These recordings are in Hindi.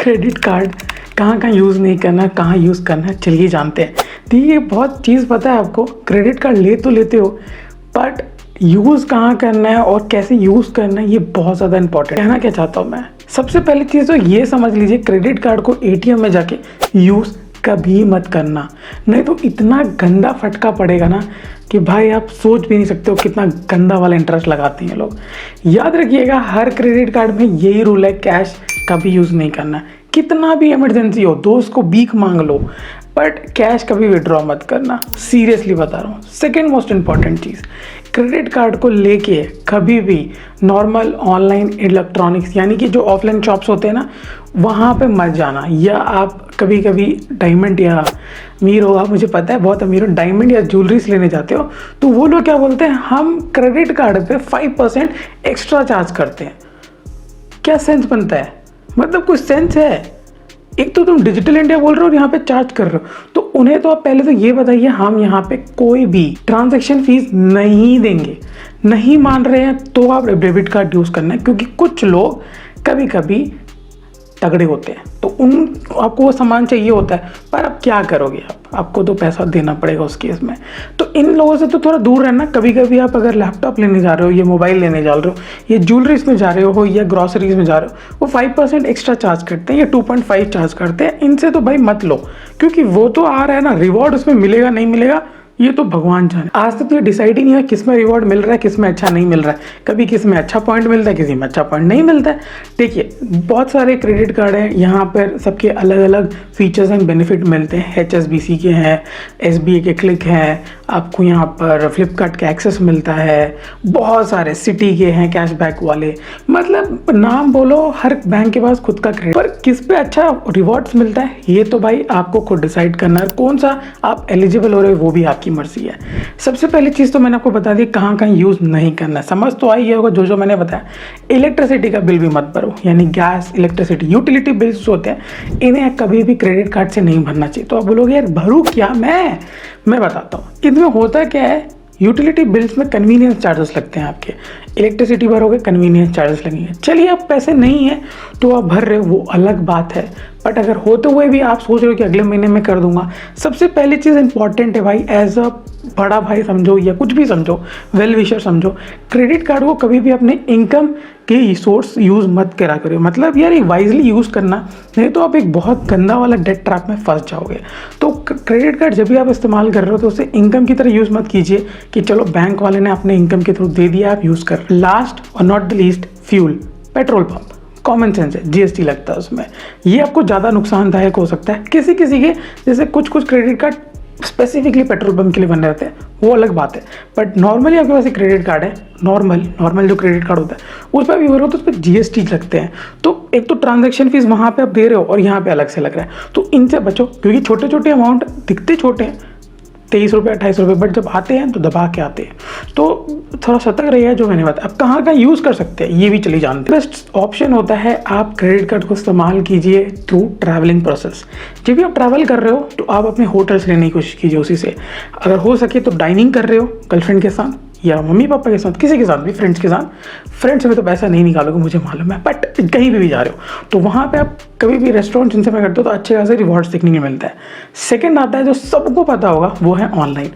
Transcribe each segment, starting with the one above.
क्रेडिट कार्ड कहाँ कहाँ यूज़ नहीं करना, कहाँ यूज़ करना है, चलिए जानते हैं। देखिए ये बहुत चीज़ पता है आपको, क्रेडिट कार्ड ले तो लेते हो बट यूज़ कहाँ करना है और कैसे यूज़ करना है ये बहुत ज़्यादा इंपॉर्टेंट है। कहना क्या चाहता हूँ मैं, सबसे पहली चीज़ तो ये समझ लीजिए, क्रेडिट कार्ड को एटीएम में जाके यूज़ कभी मत करना, नहीं तो इतना गंदा फटका पड़ेगा ना कि भाई आप सोच भी नहीं सकते हो कितना गंदा वाला इंटरेस्ट लगाते हैं लोग। याद रखिएगा हर क्रेडिट कार्ड में यही रूल है, कैश कभी यूज़ नहीं करना। कितना भी इमरजेंसी हो, दोस्त को भीख मांग लो, बट कैश कभी विड्रॉ मत करना, सीरियसली बता रहा हूँ। सेकेंड मोस्ट इंपॉर्टेंट चीज़, क्रेडिट कार्ड को लेके कभी भी नॉर्मल ऑनलाइन इलेक्ट्रॉनिक्स यानी कि जो ऑफलाइन शॉप्स होते हैं ना, वहाँ पे मत जाना। या आप कभी कभी डायमंड या अमीर हो, आप मुझे पता है बहुत अमीर हो, डायमंड या ज्वेलरीज लेने जाते हो तो वो लोग क्या बोलते हैं, हम क्रेडिट कार्ड पे 5% एक्स्ट्रा चार्ज करते हैं। क्या सेंस बनता है? मतलब कुछ सेंस है? एक तो तुम डिजिटल इंडिया बोल रहे हो और यहाँ पे चार्ज कर रहे हो, तो उन्हें तो आप पहले तो ये बताइए हम यहाँ पे कोई भी ट्रांजैक्शन फीस नहीं देंगे। नहीं मान रहे हैं तो आप डेबिट कार्ड यूज़ करना है, क्योंकि कुछ लोग कभी कभी तगड़े होते हैं तो आपको वो सामान चाहिए होता है, पर आप क्या करोगे, आपको तो पैसा देना पड़ेगा उस केस में। तो इन लोगों से तो थोड़ा दूर रहना। कभी कभी आप अगर लैपटॉप लेने जा रहे हो, ये मोबाइल लेने जा रहे हो, ये ज्वेलरीज में जा रहे हो या ग्रॉसरीज में जा रहे हो, वो 5% एक्स्ट्रा चार्ज करते हैं या 2.5 चार्ज करते हैं। इनसे तो भाई मत लो, क्योंकि वो तो आ रहा है ना, रिवॉर्ड उसमें मिलेगा नहीं मिलेगा ये तो भगवान जाने। आज तक तो ये डिसाइड ही नहीं है किस में रिवॉर्ड मिल रहा है, किस में अच्छा नहीं मिल रहा है। कभी किस में अच्छा पॉइंट मिलता है, किसी में अच्छा पॉइंट नहीं मिलता है। देखिए बहुत सारे क्रेडिट कार्ड हैं, यहाँ पर सबके अलग अलग फीचर्स एंड बेनिफिट मिलते हैं। HSBC के हैं, SBI के क्लिक हैं, आपको यहाँ पर फ्लिपकार्ट का एक्सेस मिलता है, बहुत सारे सिटी के हैं कैशबैक वाले। मतलब नाम बोलो, हर बैंक के पास खुद का क्रेडिट, पर किस पे अच्छा रिवॉर्ड्स मिलता है ये तो भाई आपको खुद डिसाइड करना है। कौन सा आप एलिजिबल हो रहे हो वो भी आपकी मर्जी है। सबसे पहली चीज़ तो मैंने आपको बता दी कहाँ कहाँ यूज़ नहीं करना। समझ तो आई होगा जो मैंने बताया। इलेक्ट्रिसिटी का बिल भी मत भरो, यानी गैस, इलेक्ट्रिसिटी, यूटिलिटी बिल्स होते हैं, इन्हें कभी भी क्रेडिट कार्ड से नहीं भरना चाहिए। तो आप बोलोगे यार भरूँ क्या मैं बताता हूँ इनमें होता क्या है। यूटिलिटी बिल्स में कन्वीनियंस चार्जेस लगते हैं आपके, इलेक्ट्रिसिटी भरोगे कन्वीनियंस चार्जेस लगेंगे। चलिए अब पैसे नहीं है तो आप भर रहे हो वो अलग बात है, बट अगर होते हुए भी आप सोच रहे हो कि अगले महीने में कर दूंगा, सबसे पहली चीज़ इंपॉर्टेंट है भाई, एज अ बड़ा भाई समझो या कुछ भी समझो, वेल विशर समझो, क्रेडिट कार्ड को कभी भी अपने इनकम के सोर्स यूज़ मत करा करो। मतलब यार ये वाइजली यूज़ करना, नहीं तो आप एक बहुत गंदा वाला डेट ट्रैप में फंस जाओगे। तो क्रेडिट कार्ड जब भी आप इस्तेमाल कर रहे हो तो उसे इनकम की तरह यूज़ मत कीजिए कि चलो बैंक वाले ने अपने इनकम के थ्रू दे दिया आप यूज़ कर। लास्ट और not the least, fuel, petrol pump, common sense है, GST लगता है उसमें, ये आपको ज़्यादा नुकसानदायक हो सकता है। किसी किसी के जैसे कुछ credit card specifically petrol pump के लिए बने रहते हैं, वो अलग बात है। बट नॉर्मली आपके पास एक क्रेडिट कार्ड है, नॉर्मल जो क्रेडिट कार्ड होता है उस पर भी हो रहा हो तो उस पर GST लगते हैं। तो एक तो ट्रांजैक्शन फीस वहाँ पे आप दे रहे हो और यहाँ पे अलग से लग रहा है, तो इनसे बचो, क्योंकि छोटे छोटे अमाउंट दिखते छोटे हैं, 23 रुपये 28 रुपये, बट जब आते हैं तो दबा के आते हैं। तो थोड़ा सतर्क रहिए जो मैंने बताया। अब कहाँ कहाँ यूज़ कर सकते हैं ये भी चलिए जानते हैं। बेस्ट ऑप्शन होता है आप क्रेडिट कार्ड को इस्तेमाल कीजिए थ्रू ट्रैवलिंग प्रोसेस। जब भी आप ट्रैवल कर रहे हो तो आप अपने होटल्स लेने की कोशिश कीजिए उसी से। अगर हो सके तो डाइनिंग कर रहे हो गर्लफ्रेंड के साथ या मम्मी पापा के साथ, किसी के साथ भी, फ्रेंड्स के साथ। फ्रेंड्स में तो पैसा नहीं निकालोगे मुझे मालूम है, बट कहीं भी जा रहे हो तो वहाँ पे आप कभी भी रेस्टोरेंट जिनसे मैं करते हो तो अच्छे खासे रिवॉर्ड्स देखने को मिलता है। सेकंड आता है जो सबको पता होगा, वो है ऑनलाइन।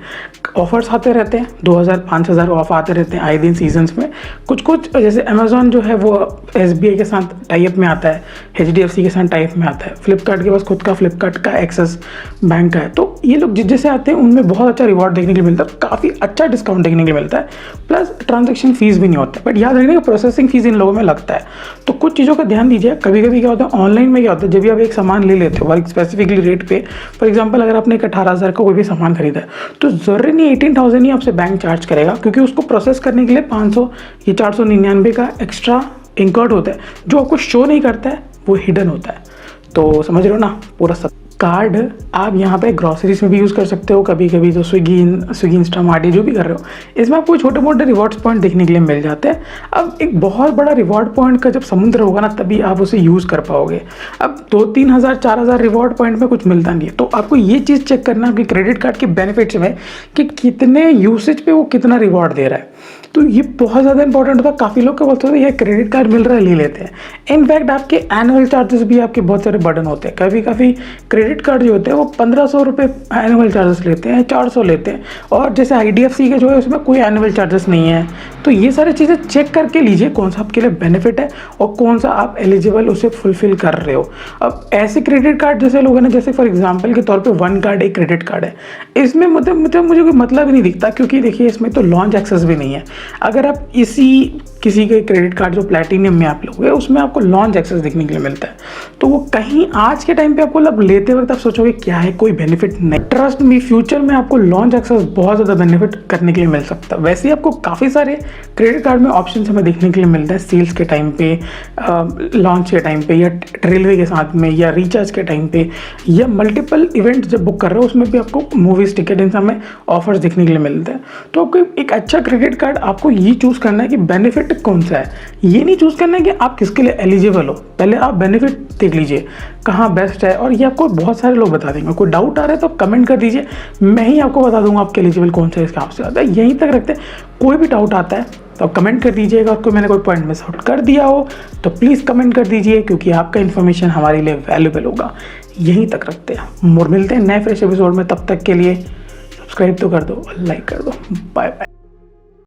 ऑफर्स आते रहते हैं, 2000-5000 ऑफ आते रहते हैं आए दिन सीजन्स में। कुछ जैसे अमेजोन जो है वो SBI के साथ टाइप में आता है, HDFC के साथ टाइप में आता है, फ्लिपकार्ट के पास खुद का फ्लिपकार्ट का एक्सेस बैंक का है। तो ये लोग जैसे आते हैं उनमें बहुत अच्छा रिवॉर्ड देखने के लिए मिलता है, काफ़ी अच्छा डिस्काउंट देखने के लिए मिलता है, प्लस ट्रांजेक्शन फीस भी नहीं होता है। बट याद रखना कि प्रोसेसिंग फीस इन लोगों में लगता है, तो कुछ चीज़ों का ध्यान दीजिए। कभी कभी क्या होता है ऑनलाइन में, क्या होता है जब भी आप एक सामान ले लेते हो एक स्पेसिफिकली रेट पे, फॉर एग्जांपल अगर आपने एक 18,000 का कोई भी सामान खरीदा है तो ज़रूरी नहीं 18,000 ही आपसे बैंक चार्ज करेगा, क्योंकि उसको प्रोसेस करने के लिए 500 या 499 का एक्स्ट्रा इंकर्ड होता है, जो आपको शो नहीं करता है, वो हिडन होता है। तो समझ रहे हो ना पूरा सब। कार्ड आप यहाँ पे ग्रॉसरीज में भी यूज़ कर सकते हो, कभी कभी तो स्विगी इंस्टामार्ट जो भी कर रहे हो, इसमें आपको छोटे मोटे रिवॉर्ड्स पॉइंट देखने के लिए मिल जाते हैं। अब एक बहुत बड़ा रिवॉर्ड पॉइंट का जब समुद्र होगा ना तभी आप उसे यूज़ कर पाओगे। अब 2-3 हज़ार 4,000 रिवॉर्ड पॉइंट में कुछ मिलता नहीं है, तो आपको ये चीज़ चेक करना कि क्रेडिट कार्ड के बेनिफिट्स में कि कितने यूसेज पे वो कितना रिवॉर्ड दे रहा है। तो ये बहुत ज़्यादा इंपॉर्टेंट होता है। काफ़ी लोग क्या बोलते हैं ये क्रेडिट कार्ड मिल रहा है ले लेते हैं। इनफैक्ट आपके एनुअल चार्जेस भी आपके बहुत सारे बर्डन होते हैं। कभी क्रेडिट कार्ड जो होते हैं वो 1500 रुपये एनुअल चार्जेस लेते हैं, 400 लेते हैं, और जैसे IDFC के जो है उसमें कोई एनुअल चार्जेस नहीं है। तो ये सारी चीज़ें चेक करके लीजिए कौन सा आपके लिए बेनिफिट है और कौन सा आप एलिजिबल उसे फुलफिल कर रहे हो। अब ऐसे क्रेडिट कार्ड जैसे लोगों ने, जैसे फॉर एग्जांपल के तौर पे वन कार्ड एक क्रेडिट कार्ड है, इसमें मतलब मुझे कोई मतलब ही नहीं दिखता, क्योंकि देखिए इसमें तो लॉन्च एक्सेस भी नहीं है। अगर आप किसी के क्रेडिट कार्ड जो प्लैटिनियम में आप लोगे उसमें आपको लॉन्च एक्सेस देखने के लिए मिलता है। तो वो कहीं आज के टाइम पे आपको मतलब लेते वक्त आप सोचोगे क्या है, कोई बेनिफिट नहीं। ट्रस्ट मी, फ्यूचर में आपको लॉन्च एक्सेस बहुत ज़्यादा बेनिफिट करने के लिए मिल सकता है। वैसे ही आपको काफ़ी सारे क्रेडिट कार्ड में ऑप्शन हमें देखने के लिए मिलता है, सेल्स के टाइम पे, लॉन्च के टाइम पे, या रेलवे के साथ में, या रिचार्ज के टाइम पे, या मल्टीपल इवेंट्स जब बुक कर रहे हो उसमें भी आपको मूवीज़ टिकट इन सब में ऑफर्स देखने के लिए मिलते हैं। तो आपको एक अच्छा क्रेडिट कार्ड आपको ये चूज़ करना है कि बेनिफिट कौन सा है। ये नहीं चूज़ करना है कि आप किसके लिए एलिजिबल हो, पहले आप बेनिफिट देख लीजिए कहाँ बेस्ट है, और ये आपको बहुत सारे लोग बता देंगे। कोई डाउट आ रहा है तो आप कमेंट कर दीजिए, मैं ही आपको बता दूंगा आपके एलिजिबल कौन सा इसके आपसे आता है। यहीं तक रखते हैं, कोई भी डाउट आता है तो आप कमेंट कर दीजिएगा। आपको मैंने कोई पॉइंट मिस आउट कर दिया हो तो प्लीज़ कमेंट कर दीजिए, क्योंकि आपका इन्फॉर्मेशन हमारे लिए वैल्यूबल होगा। यहीं तक रखते हैं, और मिलते हैं नए फ्रेश एपिसोड में। तब तक के लिए सब्सक्राइब तो कर दो और लाइक कर दो। Bye bye.